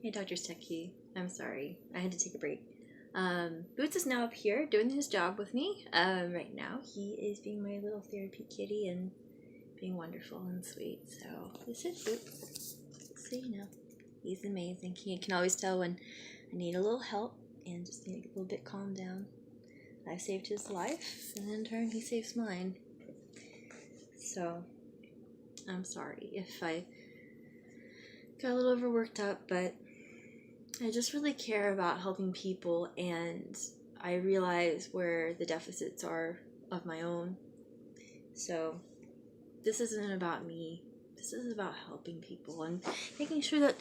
Hey, Dr. Steketee. I'm sorry. I had to take a break. Boots is now up here doing his job with me. Right now, he is being my little therapy kitty and being wonderful and sweet. So, this is Boots. So, he's amazing. He can always tell when I need a little help and just need a little bit calmed down. I saved his life, and in turn, he saves mine. So, I'm sorry if I got a little overworked up, but I just really care about helping people, and I realize where the deficits are of my own. So this isn't about me. This is about helping people and making sure that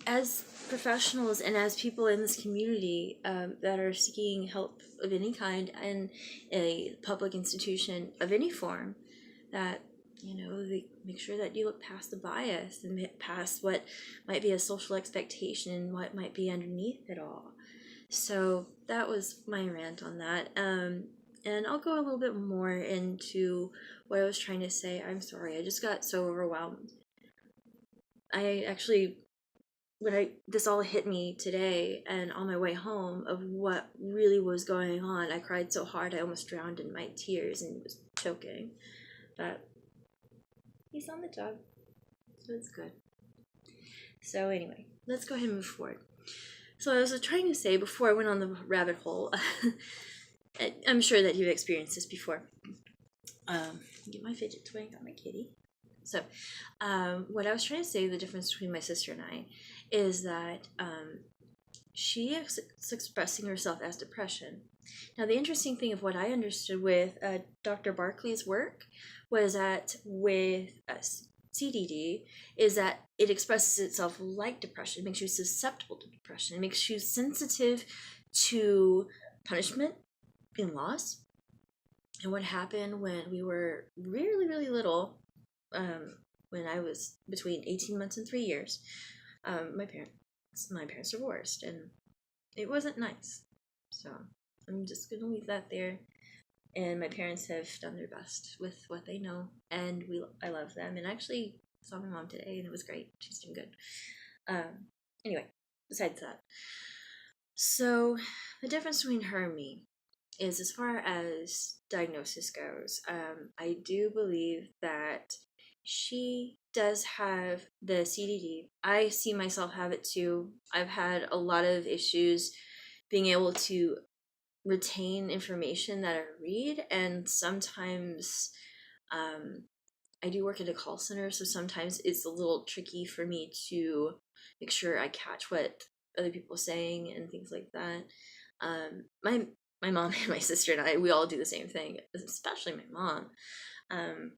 as professionals and as people in this community that are seeking help of any kind in a public institution of any form, that they make sure that you look past the bias and past what might be a social expectation and what might be underneath it all. So that was my rant on that. And I'll go a little bit more into what I was trying to say. I'm sorry, I just got so overwhelmed. I actually, this all hit me today and on my way home of what really was going on, I cried so hard I almost drowned in my tears and was choking. But he's on the job, so it's good. So anyway, let's go ahead and move forward. So I was trying to say before I went on the rabbit hole, I'm sure that you've experienced this before. Get my fidget toy, got my kitty. So what I was trying to say, the difference between my sister and I, is that she is expressing herself as depression. Now, the interesting thing of what I understood with Dr. Barkley's work was that with CDD is that it expresses itself like depression. It makes you susceptible to depression. It makes you sensitive to punishment and loss. And what happened when we were really, really little, when I was between 18 months and 3 years, my parents divorced, and it wasn't nice. So I'm just gonna leave that there. And my parents have done their best with what they know, and I love them. And I actually saw my mom today, and it was great. She's doing good. Anyway, besides that, so the difference between her and me is, as far as diagnosis goes, I do believe that she does have the CDD. I see myself have it too. I've had a lot of issues being able to retain information that I read, and sometimes I do work at a call center, so sometimes it's a little tricky for me to make sure I catch what other people are saying and things like that. My mom and my sister and I, we all do the same thing, especially my mom,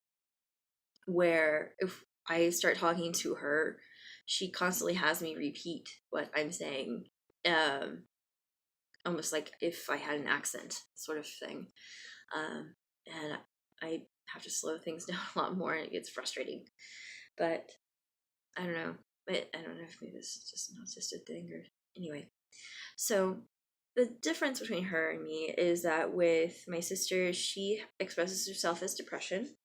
where if I start talking to her, she constantly has me repeat what I'm saying, almost like if I had an accent, sort of thing. And I have to slow things down a lot more, and it gets frustrating. But I don't know. I don't know if maybe this is just an autistic thing or anyway. So the difference between her and me is that with my sister, she expresses herself as depression.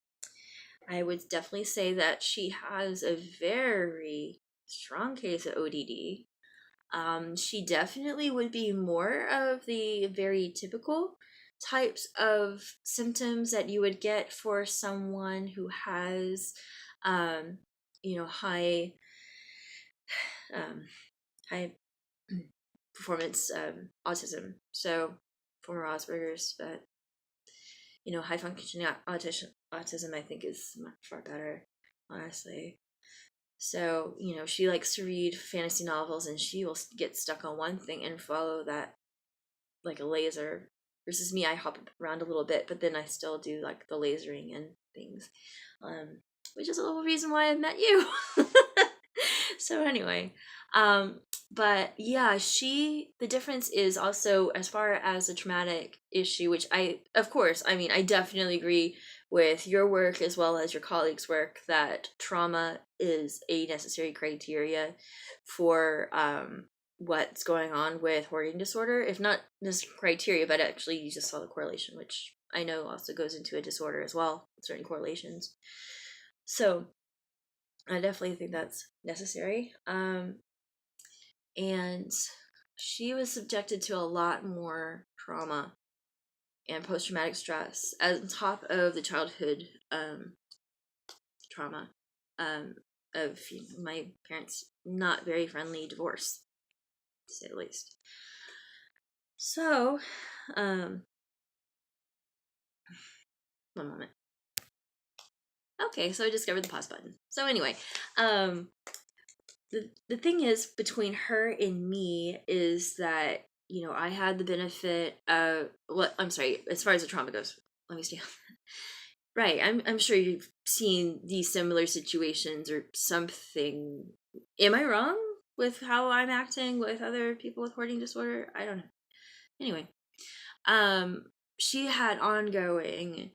I would definitely say that she has a very strong case of ODD. She definitely would be more of the very typical types of symptoms that you would get for someone who has, high, high performance autism. So, former Asperger's, but high functioning autism I think is far better, honestly. So, she likes to read fantasy novels, and she will get stuck on one thing and follow that like a laser. Versus me, I hop around a little bit, but then I still do like the lasering and things, which is a little reason why I met you. So anyway, but yeah, the difference is also as far as the traumatic issue, which I definitely agree with your work as well as your colleagues' work, that trauma is a necessary criteria for what's going on with hoarding disorder. If not this criteria, but actually you just saw the correlation, which I know also goes into a disorder as well, certain correlations. So I definitely think that's necessary. And she was subjected to a lot more trauma and post-traumatic stress on top of the childhood trauma of my parents' not very friendly divorce, to say the least. So, one moment. Okay, so I discovered the pause button. So anyway, the thing is between her and me is that I had the benefit of what I'm sorry, as far as the trauma goes. Let me stay on. Right, I'm sure you've seen these similar situations or something. Am I wrong with how I'm acting with other people with hoarding disorder? I don't know. Anyway, um, she had ongoing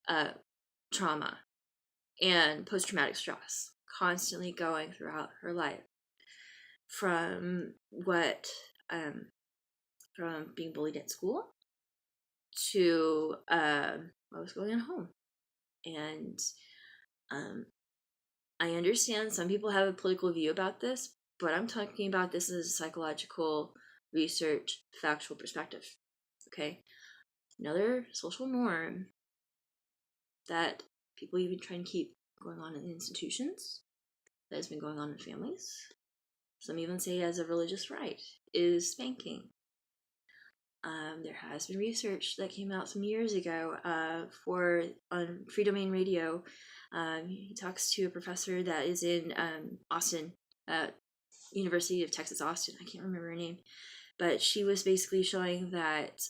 uh trauma and post traumatic stress constantly going throughout her life from um from being bullied at school to what was going on at home. And um I understand some people have a political view about this, but I'm talking about this as a psychological research factual perspective. Okay, another social norm that people even try and keep going on in institutions, that has been going on in families, some even say as a religious right, is spanking. There has been research that came out some years ago for on Free Domain Radio. He talks to a professor that is in Austin, University of Texas Austin. I can't remember her name, but she was basically showing that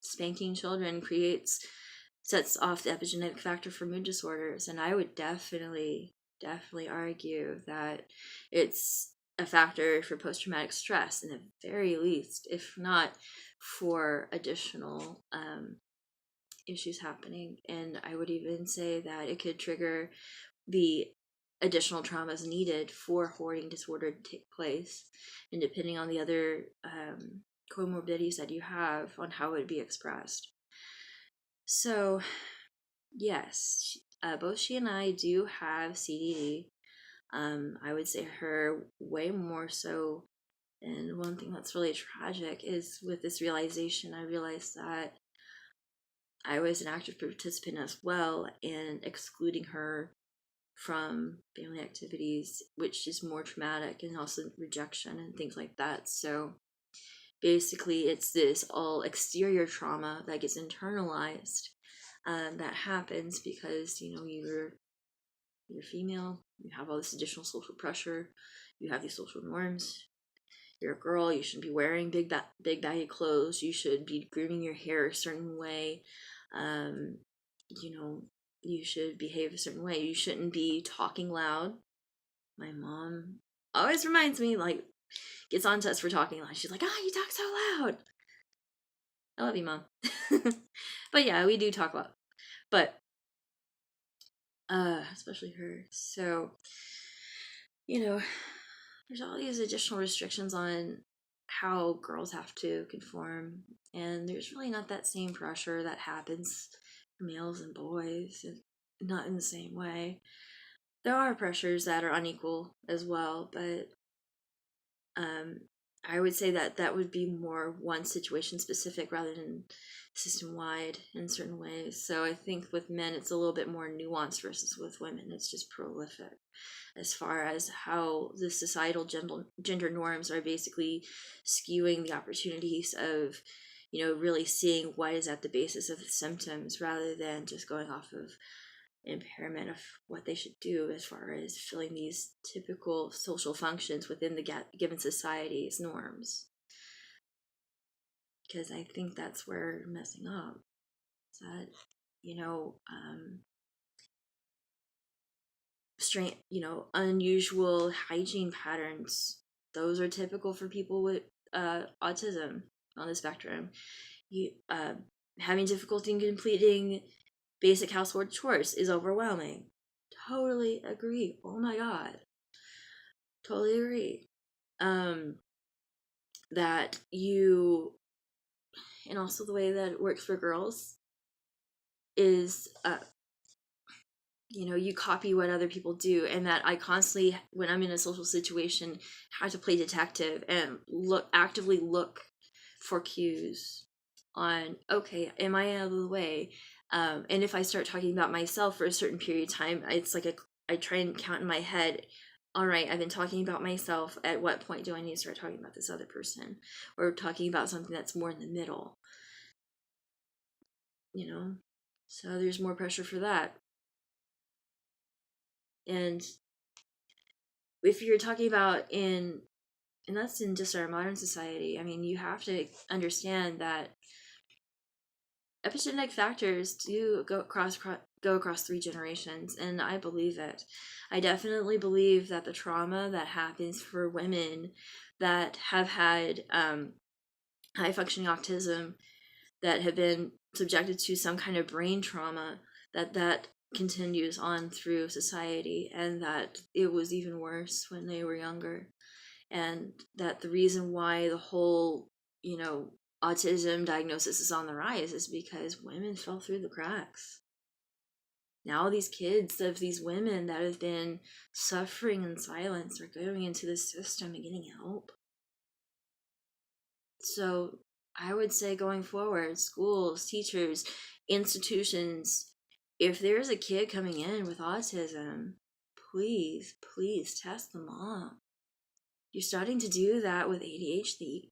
spanking children sets off the epigenetic factor for mood disorders, and I would definitely argue that it's a factor for post-traumatic stress in the very least, if not for additional issues happening. And I would even say that it could trigger the additional traumas needed for hoarding disorder to take place, and depending on the other comorbidities that you have on how it would be expressed. So yes, both she and I do have CDD. I would say her way more so. And one thing that's really tragic is with this realization, I realized that I was an active participant as well in excluding her from family activities, which is more traumatic, and also rejection and things like that. So basically, it's this all exterior trauma that gets internalized. That happens because you're female, you have all this additional social pressure, you have these social norms. You're a girl, you shouldn't be wearing big baggy clothes, you should be grooming your hair a certain way. Um, you should behave a certain way. You shouldn't be talking loud. My mom always reminds me, like, gets on to us for talking loud. She's like, you talk so loud. I love you, Mom. But yeah, we do talk loud. But especially her. So, there's all these additional restrictions on how girls have to conform, and there's really not that same pressure that happens for males and boys, and not in the same way. There are pressures that are unequal as well, but um, I would say that would be more one situation specific rather than system wide in certain ways. So I think with men it's a little bit more nuanced versus with women. It's just prolific as far as how the societal gender norms are basically skewing the opportunities of really seeing what is at the basis of the symptoms rather than just going off of impairment of what they should do as far as filling these typical social functions within the given society's norms. Because I think that's where we're messing up. Is that unusual hygiene patterns. Those are typical for people with autism on the spectrum. You having difficulty in completing basic household chores is overwhelming. Totally agree. Oh my god. Totally agree. That you, and also the way that it works for girls is you copy what other people do, and that I constantly, when I'm in a social situation, have to play detective and actively look for cues on, okay, am I out of the way? And if I start talking about myself for a certain period of time, it's like I try and count in my head, all right, I've been talking about myself. At what point do I need to start talking about this other person, or talking about something that's more in the middle? So there's more pressure for that. And if you're talking about and that's in just our modern society, I mean, you have to understand that epigenetic factors do go across 3 generations, and I believe it. I definitely believe that the trauma that happens for women that have had high functioning autism, that have been subjected to some kind of brain trauma, that continues on through society, and that it was even worse when they were younger, and that the reason why the whole autism diagnosis is on the rise is because women fell through the cracks. Now these kids of these women that have been suffering in silence are going into the system and getting help. So I would say, going forward, schools, teachers, institutions, if there's a kid coming in with autism, please test them up. You're starting to do that with ADHD,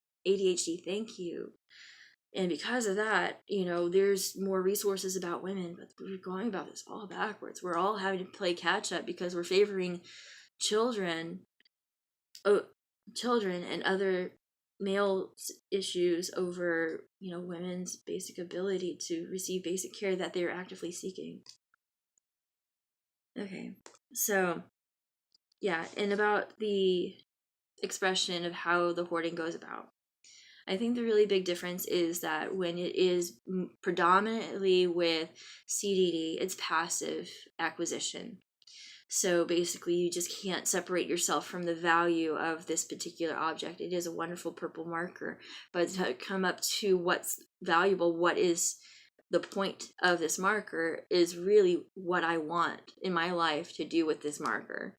thank you. And because of that, there's more resources about women, but we're going about this all backwards. We're all having to play catch up because we're favoring children and other male issues over, women's basic ability to receive basic care that they're actively seeking. Okay, so yeah, and about the expression of how the hoarding goes about. I think the really big difference is that when it is predominantly with CDD, it's passive acquisition. So basically, you just can't separate yourself from the value of this particular object. It is a wonderful purple marker, but to come up to what's valuable, what is the point of this marker, is really what I want in my life to do with this marker.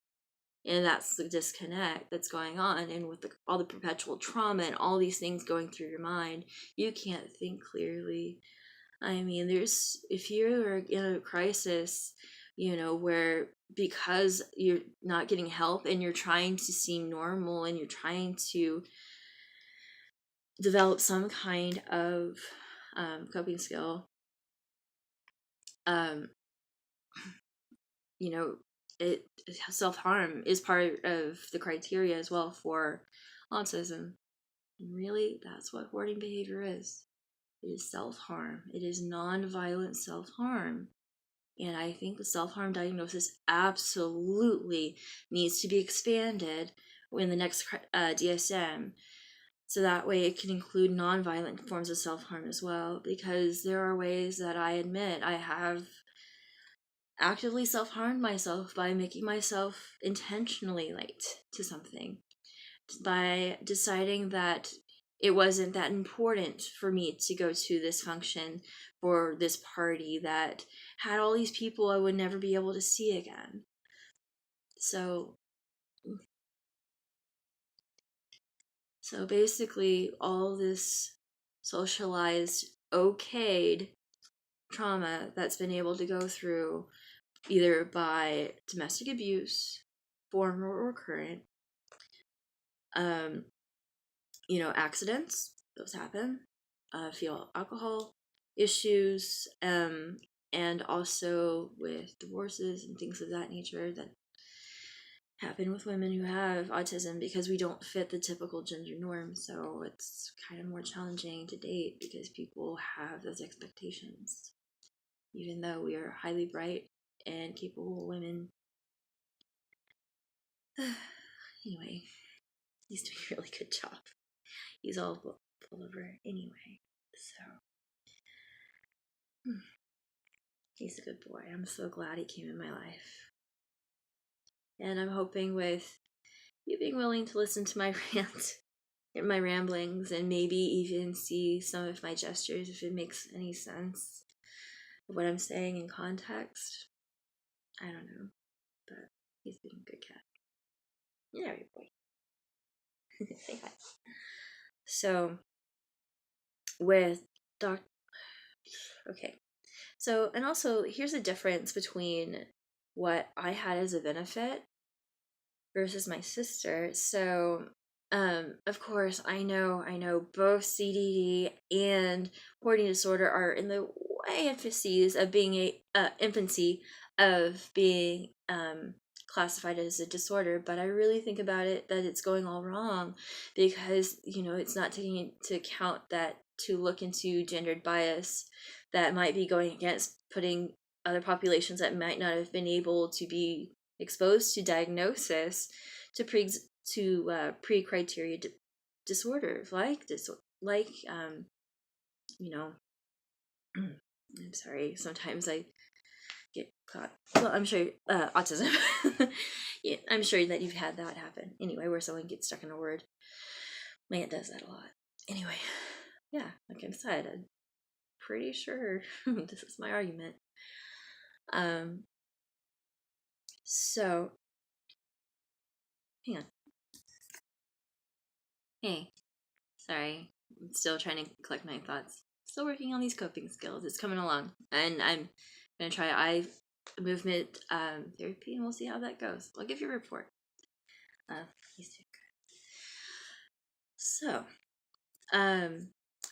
And that's the disconnect that's going on. And with all the perpetual trauma and all these things going through your mind, you can't think clearly. I mean, if you're in a crisis, where because you're not getting help and you're trying to seem normal and you're trying to develop some kind of coping skill, self-harm is part of the criteria as well for autism. And really, that's what hoarding behavior is. It is self-harm. It is non-violent self-harm. And I think the self-harm diagnosis absolutely needs to be expanded in the next DSM, so that way it can include non-violent forms of self-harm as well, because there are ways that I admit I have actively self-harmed myself by making myself intentionally late to something, by deciding that it wasn't that important for me to go to this function or this party that had all these people I would never be able to see again. So basically, all this socialized, okayed trauma that's been able to go through either by domestic abuse, former or current, accidents, those happen, fetal alcohol issues, and also with divorces and things of that nature that happen with women who have autism, because we don't fit the typical gender norm. So it's kind of more challenging to date because people have those expectations, even though we are highly bright and capable women. Anyway, he's doing a really good job. He's all full over anyway, so he's a good boy. I'm so glad he came in my life. And I'm hoping with you being willing to listen to my rant and my ramblings, and maybe even see some of my gestures if it makes any sense of what I'm saying in context. I don't know, but he's being a good cat. Yeah, your boy. Say hi. So with Doc, okay. So, and also here's the difference between what I had as a benefit versus my sister. So, of course, I know both CDD and hoarding disorder are in the way infancies of being infancy of being classified as a disorder. But I really think about it that it's going all wrong because it's not taking into account that to look into gendered bias that might be going against putting other populations that might not have been able to be exposed to diagnosis to pre-criteria disorders like you know I'm sorry, sometimes I get caught. Well, I'm sure autism. Yeah, I'm sure that you've had that happen anyway, where someone gets stuck in a word. My aunt does that a lot. Anyway, yeah, like I said, I'm pretty sure this is my argument. um so hang on. Hey, sorry, I'm still trying to collect my thoughts. Still working on these coping skills. It's coming along, and I'm gonna try eye movement therapy, and we'll see how that goes. I'll give you a report. He's doing good. So,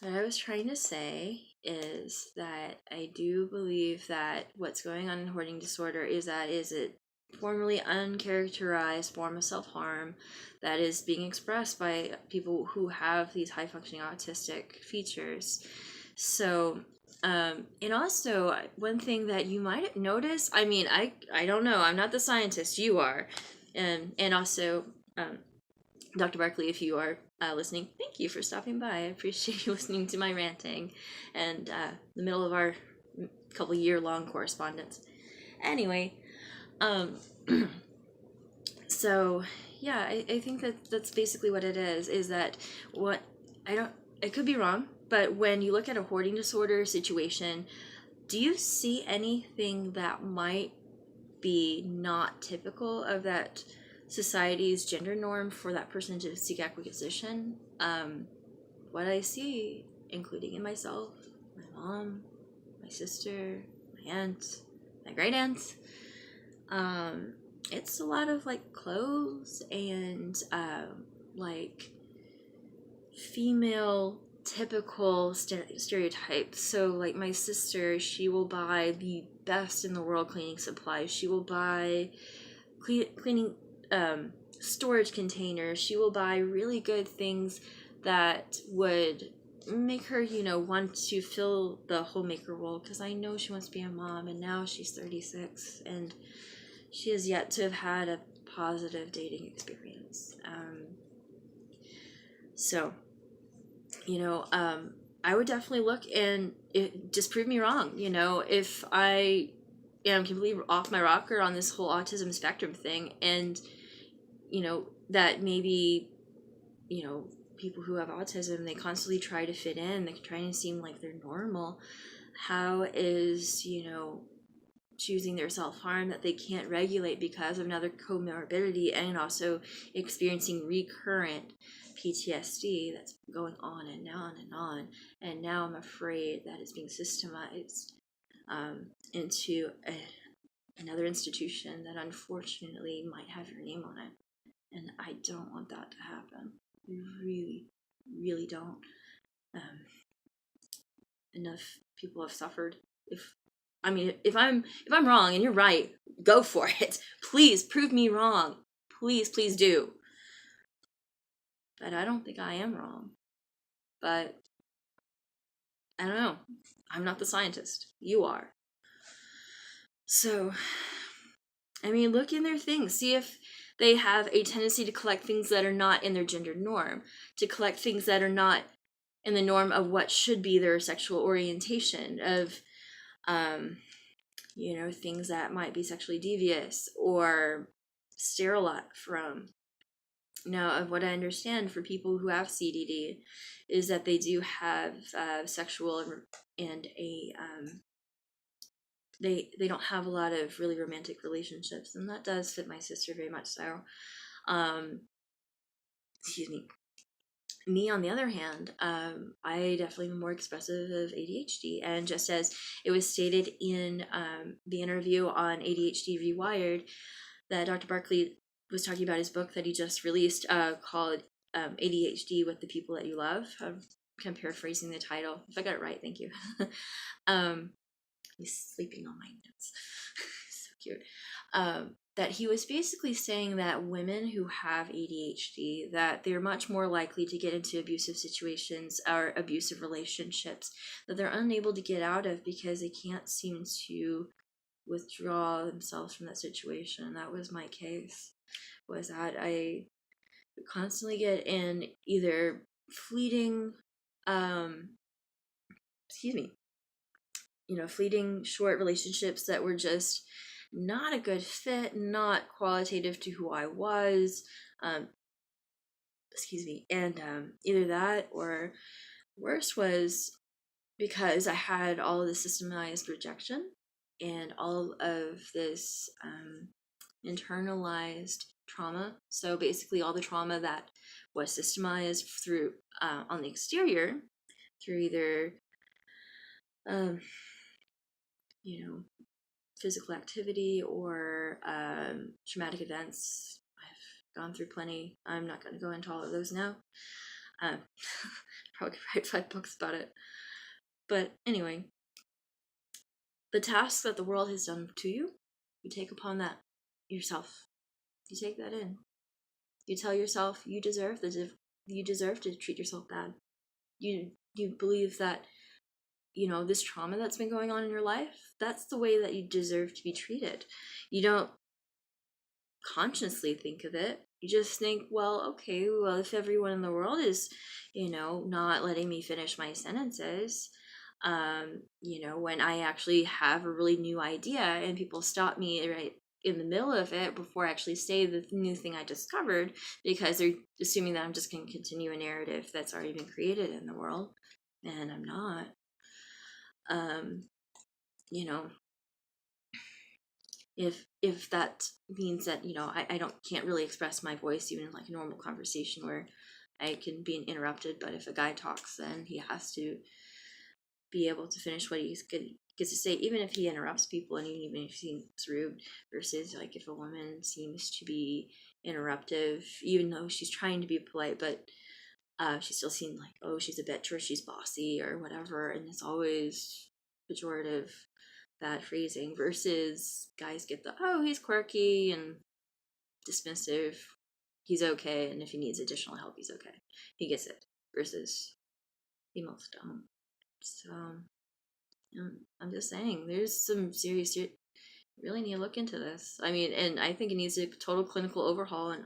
what I was trying to say is that I do believe that what's going on in hoarding disorder is a formerly uncharacterized form of self-harm that is being expressed by people who have these high functioning autistic features. So and also one thing that you might notice, I mean, I don't know, I'm not the scientist, you are. And also Dr. Barkley, if you are listening, thank you for stopping by. I appreciate you listening to my ranting and the middle of our couple year long correspondence. Anyway, um, so yeah, I think that that's basically what it is that what I don't, I could be wrong, but when you look at a hoarding disorder situation, do you see anything that might be not typical of that society's gender norm for that person to seek acquisition? What I see, including in myself, my mom, my sister, my aunt, my great aunt, it's a lot of like clothes and like female typical stereotypes. So like my sister, she will buy the best in the world cleaning supplies. She will buy cleaning storage containers. She will buy really good things that would make her want to fill the homemaker role, because I know she wants to be a mom, and now she's 36 and she has yet to have had a positive dating experience. So I would definitely look and just prove me wrong. If I am completely off my rocker on this whole autism spectrum thing, and that maybe people who have autism, they constantly try to fit in, they're trying to seem like they're normal. How is choosing their self-harm that they can't regulate because of another comorbidity, and also experiencing recurrent PTSD that's going on and on and on, and now I'm afraid that it's being systemized into another institution that unfortunately might have your name on it, and I don't want that to happen. I really, really don't. Enough people have suffered. If I'm wrong and you're right, go for it. Please prove me wrong. Please do. But I don't think I am wrong. But I don't know. I'm not the scientist. You are. So, look in their things. See if they have a tendency to collect things that are not in their gender norm, to collect things that are not in the norm of what should be their sexual orientation, of things that might be sexually devious or sterilized from. Now, of what I understand for people who have CDD is that they do have sexual and a they don't have a lot of really romantic relationships, and that does fit my sister very much so. Um, excuse me. Me, on the other hand, I definitely am more expressive of ADHD, and just as it was stated in the interview on ADHD Rewired, that Dr. Barkley was talking about his book that he just released called ADHD with the People That You Love. I'm kind of paraphrasing the title. If I got it right, thank you. He's sleeping on my notes. So cute. That he was basically saying that women who have ADHD, that they're much more likely to get into abusive situations or abusive relationships that they're unable to get out of because they can't seem to withdraw themselves from that situation. That was my case, was that I constantly get in either fleeting excuse me, fleeting short relationships that were just not a good fit, not qualitative to who I was. Excuse me. And either that or worse was because I had all of the systemized rejection and all of this internalized trauma. So basically, all the trauma that was systemized through on the exterior through either you know, physical activity or traumatic events. I've gone through plenty. I'm not going to go into all of those now. Probably could write 5 books about it. But anyway, the tasks that the world has done to you, you take upon that yourself. You take that in. You tell yourself you deserve to treat yourself bad. You believe that this trauma that's been going on in your life, that's the way that you deserve to be treated. You don't consciously think of it. You just think, well, okay, well, if everyone in the world is, not letting me finish my sentences, when I actually have a really new idea and people stop me right in the middle of it before I actually say the new thing I discovered, because they're assuming that I'm just going to continue a narrative that's already been created in the world, and I'm not. You know, if that means that I can't really express my voice even in like a normal conversation where I can be interrupted, but if a guy talks, then he has to be able to finish what he gets to say, even if he interrupts people and even if he seems rude, versus like if a woman seems to be interruptive even though she's trying to be polite, but she's still seen like, oh, she's a bitch or she's bossy or whatever, and it's always pejorative, bad phrasing, versus guys get the, oh, he's quirky and dismissive, he's okay, and if he needs additional help, he's okay, he gets it, versus females don't. So I'm just saying, there's some serious, you really need to look into this. I mean, and I think it needs a total clinical overhaul in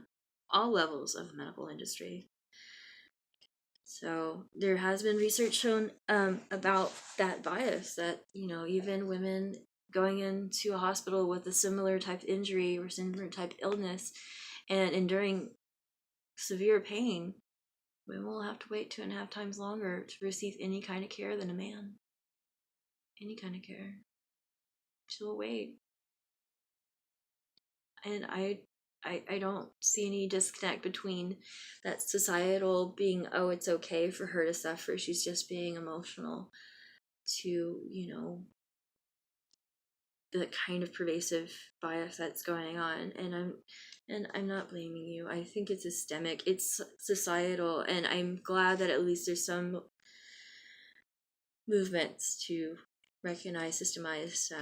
all levels of the medical industry. So there has been research shown about that bias, that even women going into a hospital with a similar type injury or similar type illness and enduring severe pain, women will have to wait 2.5 times longer to receive any kind of care than a man. Any kind of care. She'll wait. And I don't see any disconnect between that societal being, oh, it's okay for her to suffer, she's just being emotional, to the kind of pervasive bias that's going on. And I'm not blaming you. I think it's systemic, it's societal, and I'm glad that at least there's some movements to recognize systemized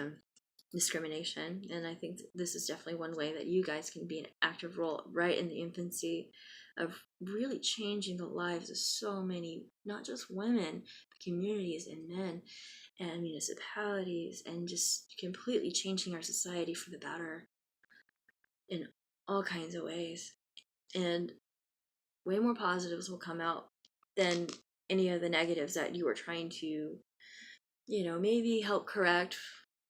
discrimination. And I think this is definitely one way that you guys can be an active role right in the infancy of really changing the lives of so many, not just women, but communities and men and municipalities, and just completely changing our society for the better in all kinds of ways. And way more positives will come out than any of the negatives that you were trying to maybe help correct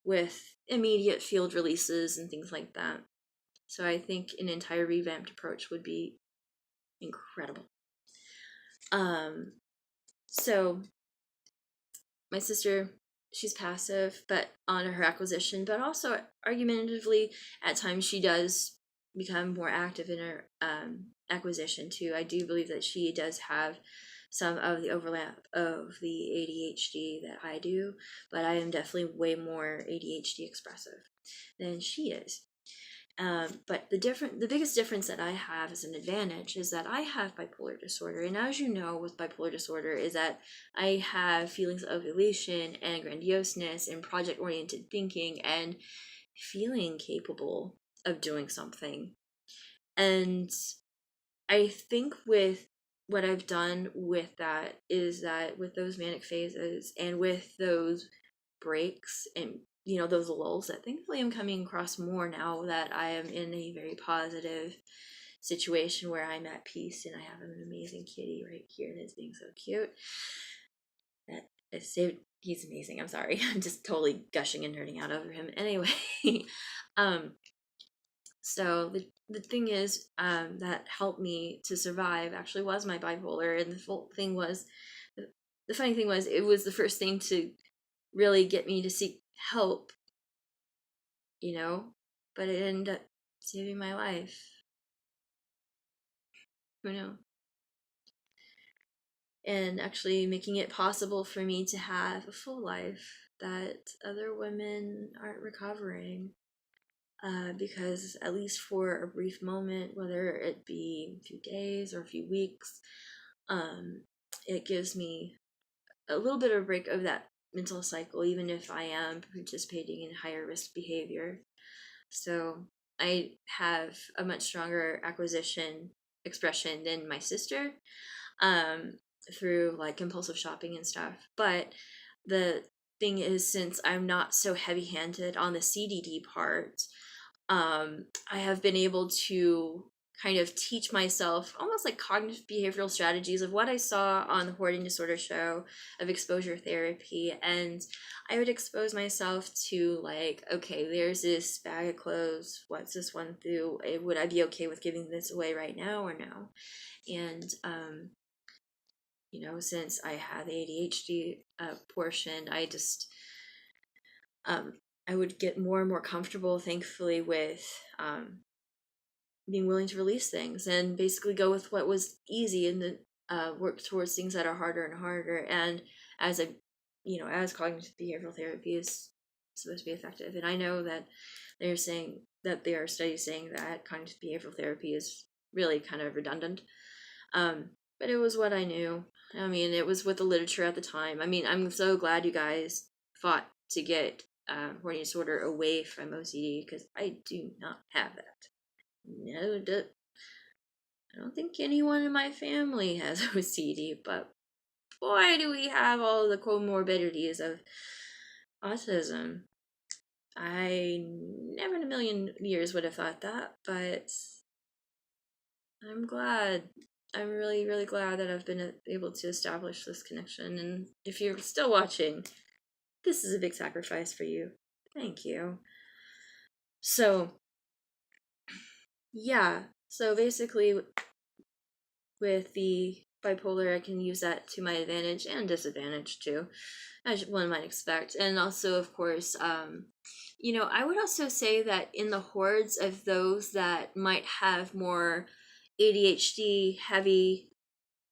with immediate field releases and things like that. So I think an entire revamped approach would be incredible. So my sister, she's passive, but on her acquisition, but also argumentatively, at times she does become more active in her acquisition too. I do believe that she does have some of the overlap of the ADHD that I do, but I am definitely way more ADHD expressive than she is. But the biggest difference that I have as an advantage is that I have bipolar disorder, and as you know, with bipolar disorder, is that I have feelings of elation and grandioseness and project-oriented thinking and feeling capable of doing something. And I think with what I've done with that is that with those manic phases and with those breaks and those lulls, that thankfully I'm coming across more now that I am in a very positive situation where I'm at peace and I have an amazing kitty right here that's being so cute. That is saved. He's amazing. I'm sorry. I'm just totally gushing and nerding out over him. Anyway, so the thing is, that helped me to survive actually was my bipolar, and the whole thing was, the funny thing was, it was the first thing to really get me to seek help, but it ended up saving my life. Who knew? And actually making it possible for me to have a full life that other women aren't recovering. Because at least for a brief moment, whether it be a few days or a few weeks, it gives me a little bit of a break of that mental cycle, even if I am participating in higher risk behavior. So I have a much stronger acquisition expression than my sister, through like compulsive shopping and stuff. But the thing is, since I'm not so heavy-handed on the CDD part, I have been able to kind of teach myself almost like cognitive behavioral strategies of what I saw on the Hoarding Disorder show of exposure therapy. And I would expose myself to like, okay, there's this bag of clothes. What's this one through? Would I be okay with giving this away right now or no? And, since I have the ADHD portion, I just, I would get more and more comfortable, thankfully, with being willing to release things and basically go with what was easy and then work towards things that are harder and harder. And as as cognitive behavioral therapy is supposed to be effective, and I know that they're saying that there are studies saying that cognitive behavioral therapy is really kind of redundant. But it was what I knew. I mean, it was with the literature at the time. I mean, I'm so glad you guys fought to get hoarding disorder away from OCD, because I do not have that. No, I don't think anyone in my family has OCD, but boy, do we have all the comorbidities of autism. I never in a million years would have thought that, but I'm glad. I'm really, really glad that I've been able to establish this connection. And if you're still watching, this is a big sacrifice for you. Thank you. So, yeah. So basically, with the bipolar, I can use that to my advantage and disadvantage too, as one might expect. And also, of course, I would also say that in the hordes of those that might have more ADHD heavy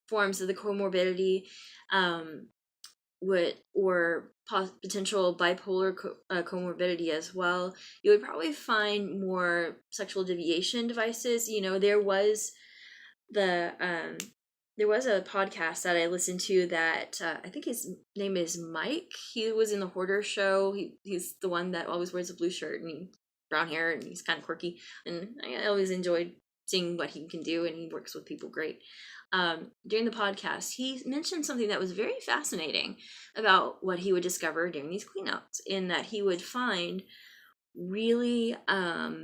forms of the comorbidity, or potential bipolar comorbidity as well, you would probably find more sexual deviation devices. There was a podcast that I listened to that I think his name is Mike. He was in the Hoarder show. He's the one that always wears a blue shirt and brown hair, and he's kind of quirky. And I always enjoyed seeing what he can do, and he works with people great. During the podcast, he mentioned something that was very fascinating about what he would discover during these cleanouts, in that he would find really a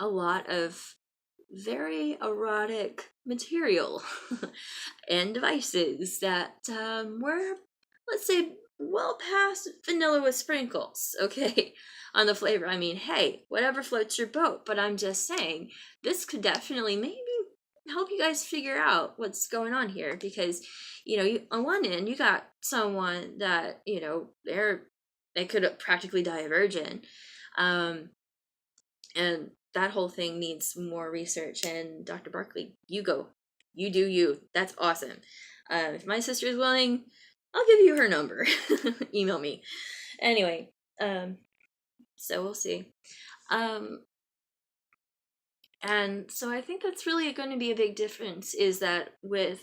lot of very erotic material and devices that were, let's say, well past vanilla with sprinkles, okay, on the flavor. I mean, hey, whatever floats your boat, but I'm just saying, this could definitely maybe help you guys figure out what's going on here, because you on one end you got someone that they could practically die a virgin, um and that whole thing needs more research. And Dr. Barkley, you go, you do you. That's awesome. If my sister is willing, I'll give you her number. Email me. Anyway, so we'll see. And so I think that's really going to be a big difference, is that with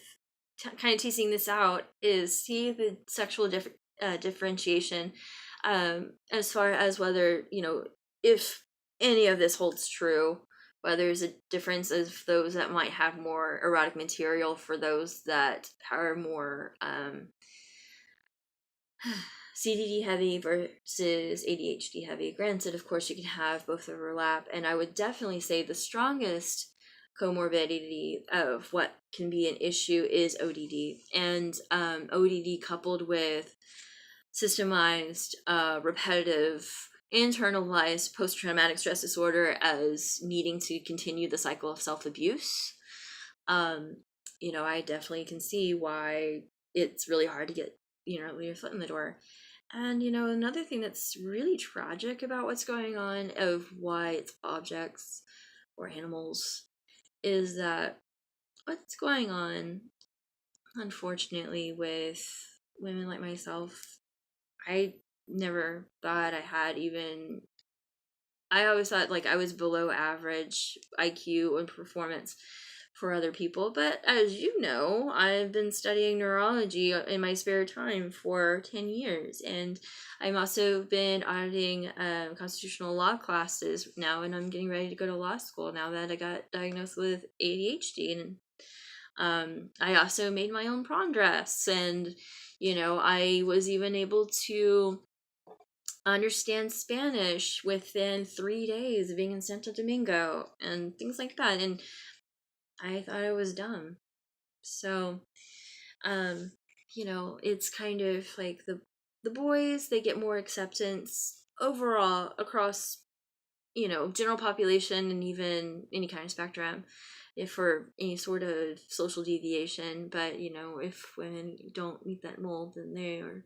kind of teasing this out, is see the sexual differentiation, as far as whether, if any of this holds true, whether there's a difference of those that might have more erotic material for those that are more CDD heavy versus ADHD heavy. Granted, of course, you can have both overlap, and I would definitely say the strongest comorbidity of what can be an issue is ODD, and ODD coupled with systemized, repetitive, internalized post-traumatic stress disorder as needing to continue the cycle of self-abuse. I definitely can see why it's really hard to get your foot in the door. And another thing that's really tragic about what's going on, of why it's objects or animals, is that what's going on, unfortunately, with women like myself, I never thought I always thought like I was below average IQ and performance for other people. But as you know, I've been studying neurology in my spare time for 10 years. And I've also been auditing constitutional law classes now, and I'm getting ready to go to law school now that I got diagnosed with ADHD. And I also made my own prom dress, and I was even able to understand Spanish within 3 days of being in Santo Domingo and things like that. And I thought I was dumb. So, it's kind of like the boys, they get more acceptance overall across, general population, and even any kind of spectrum, if for any sort of social deviation. But, if women don't meet that mold, then they are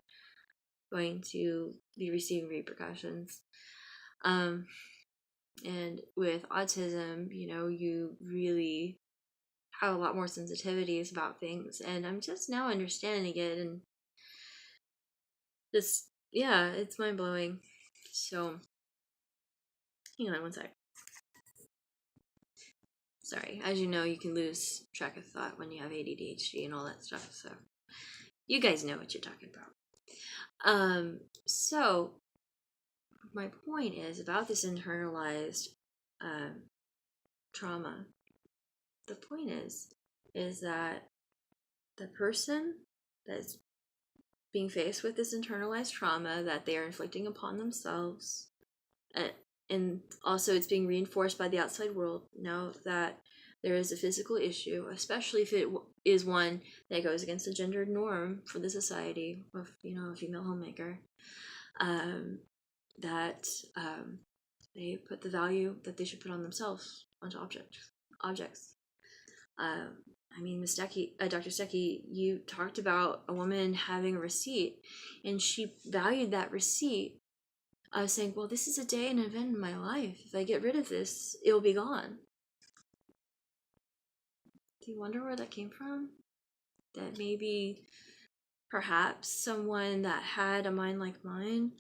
going to be receiving repercussions. And with autism, you really have a lot more sensitivities about things, and I'm just now understanding it, and just, yeah, it's mind-blowing. So, hang on one sec. Sorry, as you know, you can lose track of thought when you have ADHD and all that stuff, so you guys know what you're talking about. So my point is about this internalized trauma. The point is that the person that's being faced with this internalized trauma that they are inflicting upon themselves, and also it's being reinforced by the outside world now that there is a physical issue, especially if it is one that goes against the gendered norm for the society of a female homemaker, that they put the value that they should put on themselves onto objects. I mean, Dr. Steketee, you talked about a woman having a receipt, and she valued that receipt. I was saying, well, this is a day and event in my life. If I get rid of this, it'll be gone. Do you wonder where that came from? That maybe, perhaps, someone that had a mind like mine,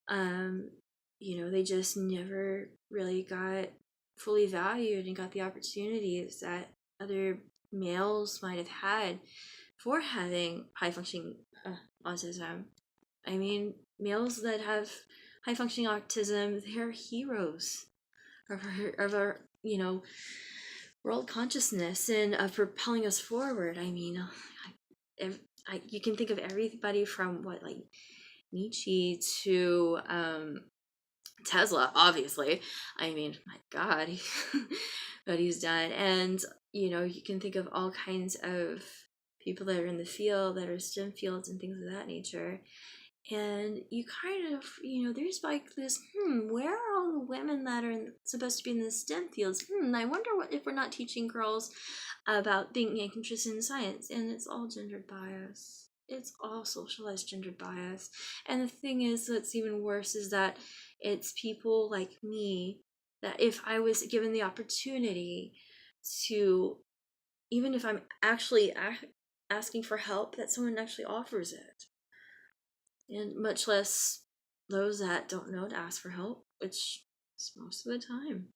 they just never really got fully valued and got the opportunities that other males might have had for having high functioning autism. I mean, males that have high functioning autism, they're heroes of our world consciousness and of propelling us forward. I mean, you can think of everybody from like Nietzsche to Tesla, obviously. I mean, my God, what he's done. And, you can think of all kinds of people that are in the field, that are STEM fields and things of that nature. And you kind of, there's like this, where are all the women that are supposed to be in the STEM fields? I wonder if we're not teaching girls about being interested in science. And it's all gendered bias. It's all socialized gendered bias. And the thing is, that's even worse, is that it's people like me that if I was given the opportunity to, even if I'm actually asking for help, that someone actually offers it. And much less those that don't know to ask for help, which is most of the time.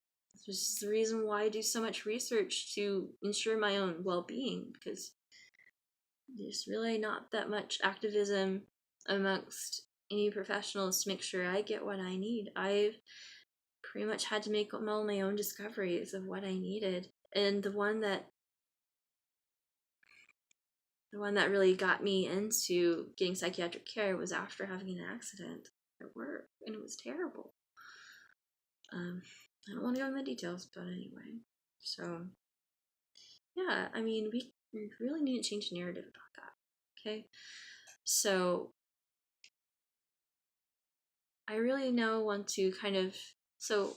This is the reason why I do so much research to ensure my own well-being, because there's really not that much activism amongst any professionals to make sure I get what I need. I've pretty much had to make all my own discoveries of what I needed, and the one that really got me into getting psychiatric care was after having an accident at work, and it was terrible. I don't want to go into the details, but anyway. So, yeah, I mean, we really need to change the narrative about that, okay? So, I really now want to kind of, oh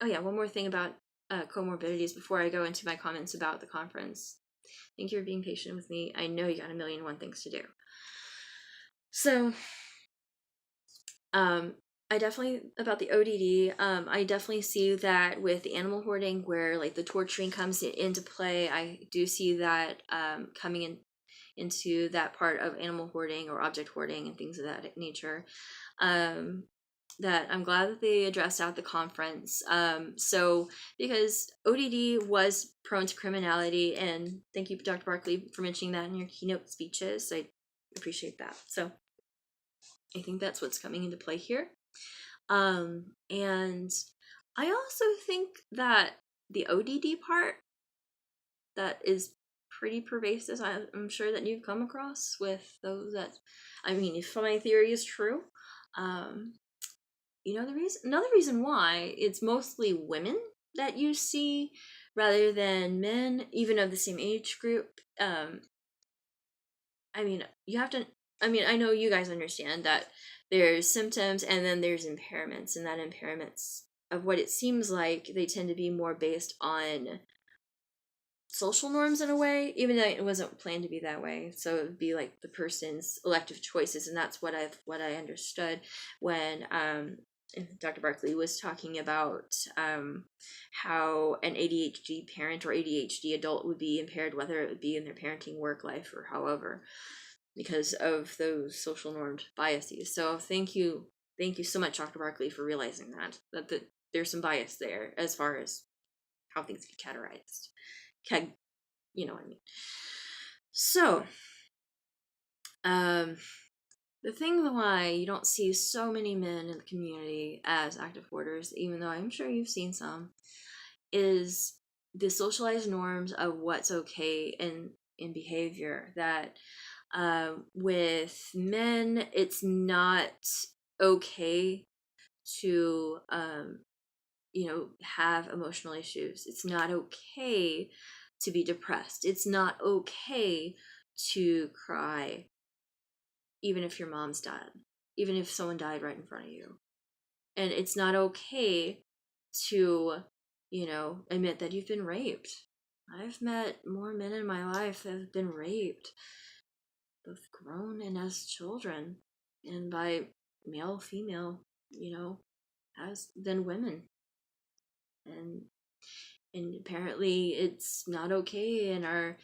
yeah, one more thing about comorbidities before I go into my comments about the conference. Thank you for being patient with me. I know you got a million and one things to do. So, I definitely, about the ODD, I definitely see that with the animal hoarding, where like the torturing comes into play. I do see that coming into that part of animal hoarding or object hoarding and things of that nature. That I'm glad that they addressed at the conference. So because ODD was prone to criminality, and thank you, Dr. Barkley, for mentioning that in your keynote speeches. I appreciate that. So I think that's what's coming into play here. And I also think that the ODD part that is pretty pervasive, I'm sure that you've come across with those that, I mean, if my theory is true, another reason why it's mostly women that you see rather than men, even of the same age group. I know you guys understand that there's symptoms and then there's impairments, and that impairments of what it seems like they tend to be more based on social norms in a way, even though it wasn't planned to be that way. So it would be like the person's elective choices, and that's what I understood when Dr. Barkley was talking about how an ADHD parent or ADHD adult would be impaired, whether it would be in their parenting, work life, or however, because of those social normed biases. So thank you so much, Dr. Barkley, for realizing that there's some bias there as far as how things get categorized. You know what I mean. So, the thing why you don't see so many men in the community as active hoarders, even though I'm sure you've seen some, is the socialized norms of what's okay in behavior. That with men, it's not okay to have emotional issues. It's not okay to be depressed. It's not okay to cry, even if your mom's died, even if someone died right in front of you. And it's not okay to, admit that you've been raped. I've met more men in my life that have been raped, both grown and as children, and by male, female, as than women. And apparently it's not okay in our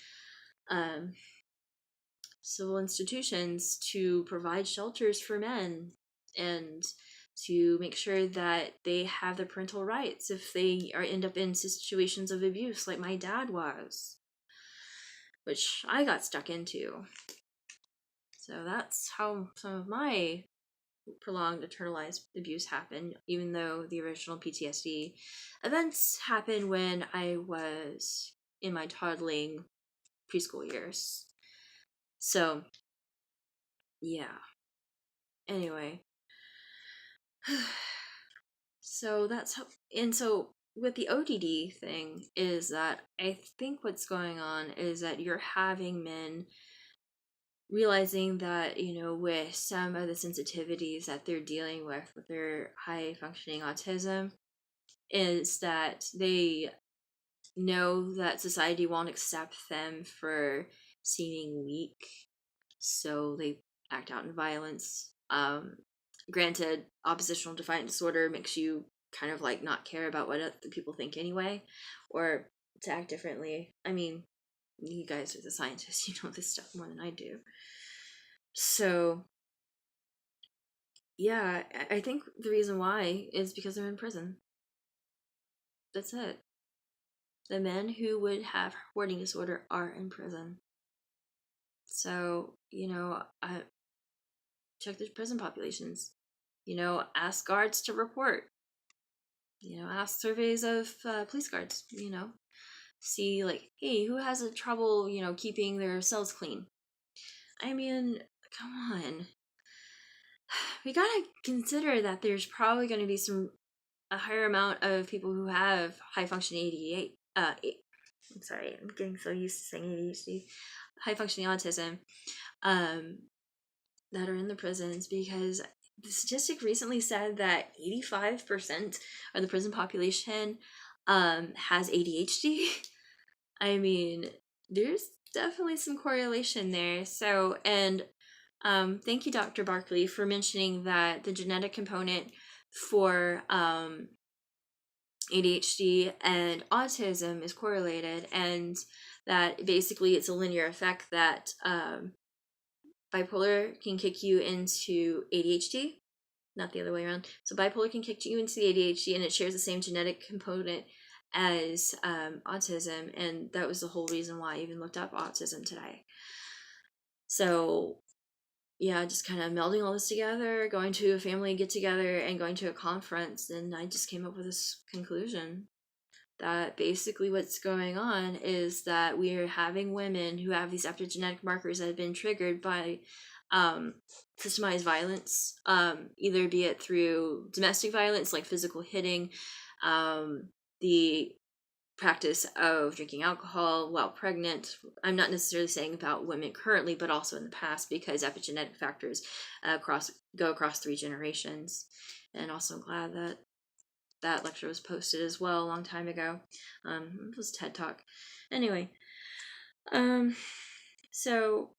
civil institutions to provide shelters for men and to make sure that they have the parental rights if they end up in situations of abuse like my dad was, which I got stuck into. So that's how some of my prolonged internalized abuse happened, even though the original PTSD events happened when I was in my toddling preschool years. So, yeah. Anyway. So that's how, and so with the ODD thing is that I think what's going on is that you're having men realizing that, with some of the sensitivities that they're dealing with their high functioning autism, is that they know that society won't accept them for seeming weak, so they act out in violence. Granted, oppositional defiant disorder makes you kind of like not care about what other people think anyway, or to act differently. I mean, you guys are the scientists, you know this stuff more than I do. So, yeah, I think the reason why is because they're in prison. That's it. The men who would have hoarding disorder are in prison. So, check the prison populations. Ask guards to report. Ask surveys of police guards. See, like, hey, who has a trouble, keeping their cells clean? I mean, come on. We gotta consider that there's probably going to be a higher amount of people who have high functioning ADHD. I'm sorry, I'm getting so used to saying ADHD. High functioning autism, that are in the prisons, because the statistic recently said that 85% of the prison population has ADHD. I mean, there's definitely some correlation there. So, and thank you, Dr. Barkley, for mentioning that the genetic component for ADHD and autism is correlated, and that basically it's a linear effect that bipolar can kick you into ADHD, not the other way around. So bipolar can kick you into the ADHD, and it shares the same genetic component as autism, and that was the whole reason why I even looked up autism today. So yeah, just kind of melding all this together, going to a family get together and going to a conference, and I just came up with this conclusion that basically what's going on is that we are having women who have these epigenetic markers that have been triggered by systemized violence, either be it through domestic violence like physical hitting, the practice of drinking alcohol while pregnant. I'm not necessarily saying about women currently, but also in the past, because epigenetic factors go across 3 generations. And also glad that lecture was posted as well a long time ago. It was TED Talk. Anyway, so,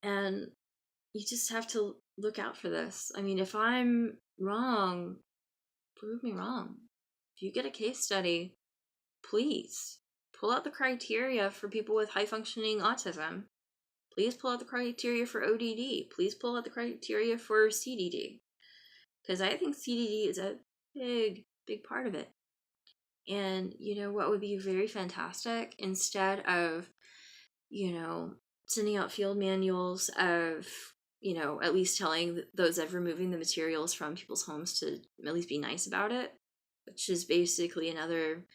and you just have to look out for this. I mean, if I'm wrong, prove me wrong. If you get a case study, please pull out the criteria for people with high functioning autism. Please pull out the criteria for ODD. Please pull out the criteria for CDD. Because I think CDD is a big, big part of it. And, what would be very fantastic, instead of, sending out field manuals of, at least telling those that are removing the materials from people's homes to at least be nice about it, which is basically another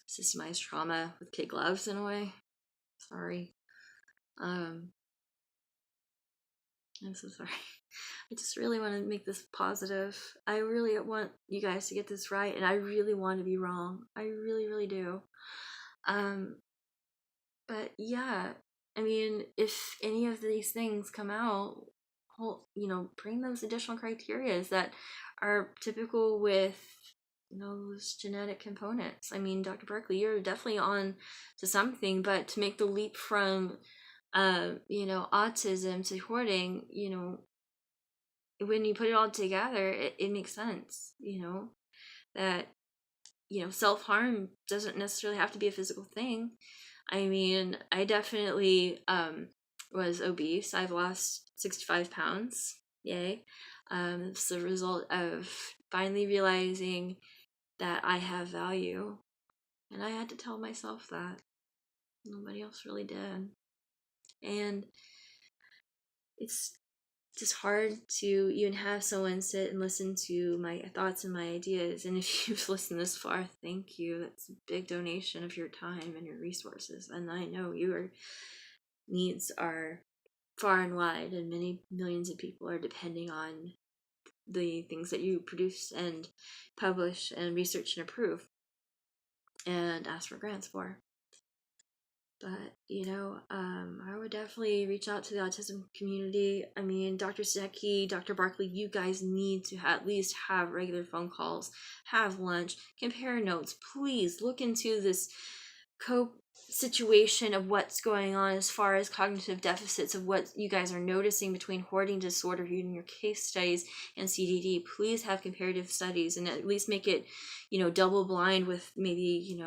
systemized trauma with kid gloves in a way. Sorry. I'm so sorry. I just really want to make this positive. I really want you guys to get this right, and I really want to be wrong. I really, really do. But yeah, I mean, if any of these things come out, bring those additional criterias that are typical with those genetic components. I mean, Dr. Berkeley, you're definitely on to something, but to make the leap from autism to hoarding, when you put it all together, it makes sense, that, self-harm doesn't necessarily have to be a physical thing. I mean, I definitely was obese. I've lost 65 pounds. Yay. It's the result of finally realizing that I have value. And I had to tell myself that. Nobody else really did. And it's just hard to even have someone sit and listen to my thoughts and my ideas. And if you've listened this far, thank you. That's a big donation of your time and your resources. And I know your needs are far and wide, and many millions of people are depending on the things that you produce and publish and research and approve and ask for grants for. But, I would definitely reach out to the autism community. I mean, Dr. Steketee, Dr. Barkley, you guys need to at least have regular phone calls, have lunch, compare notes. Please look into this situation of what's going on as far as cognitive deficits, of what you guys are noticing between hoarding disorder in your case studies and CDD. Please have comparative studies and at least make it, double blind with maybe,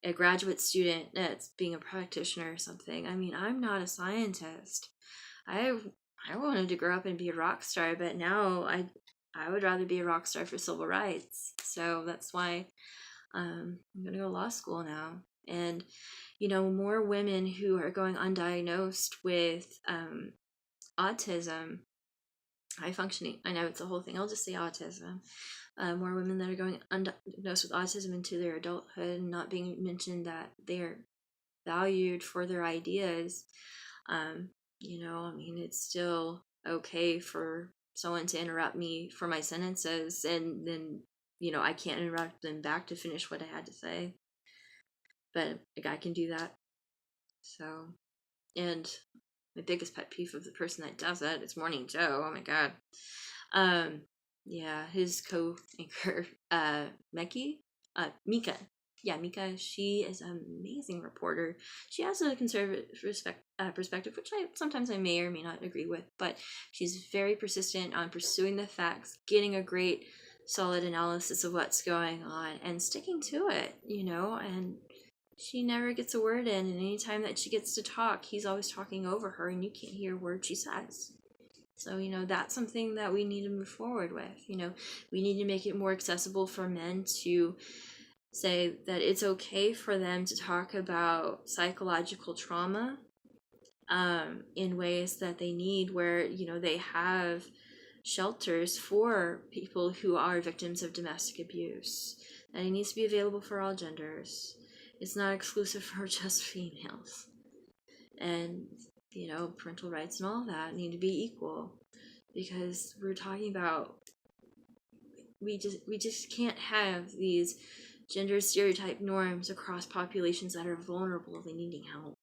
a graduate student that's being a practitioner or something. I mean, I'm not a scientist. I wanted to grow up and be a rock star, but now I would rather be a rock star for civil rights. So that's why I'm gonna go to law school now. And more women who are going undiagnosed with autism, high functioning. I know it's a whole thing. I'll just say autism. More women that are going undiagnosed with autism into their adulthood and not being mentioned that they're valued for their ideas. I mean, it's still okay for someone to interrupt me for my sentences, and then, I can't interrupt them back to finish what I had to say. But a guy can do that. So, and my biggest pet peeve of the person that does that is Morning Joe. Oh my god. Yeah, his co-anchor, Mika. Yeah, Mika, she is an amazing reporter. She has a conservative perspective, which sometimes I may or may not agree with, but she's very persistent on pursuing the facts, getting a great, solid analysis of what's going on, and sticking to it, and she never gets a word in, and anytime that she gets to talk, he's always talking over her, and you can't hear a word she says. So, that's something that we need to move forward with. We need to make it more accessible for men to say that it's okay for them to talk about psychological trauma in ways that they need, where, they have shelters for people who are victims of domestic abuse. And it needs to be available for all genders. It's not exclusive for just females. And, parental rights and all that need to be equal, because we're talking about, we just can't have these gender stereotype norms across populations that are vulnerable and needing help.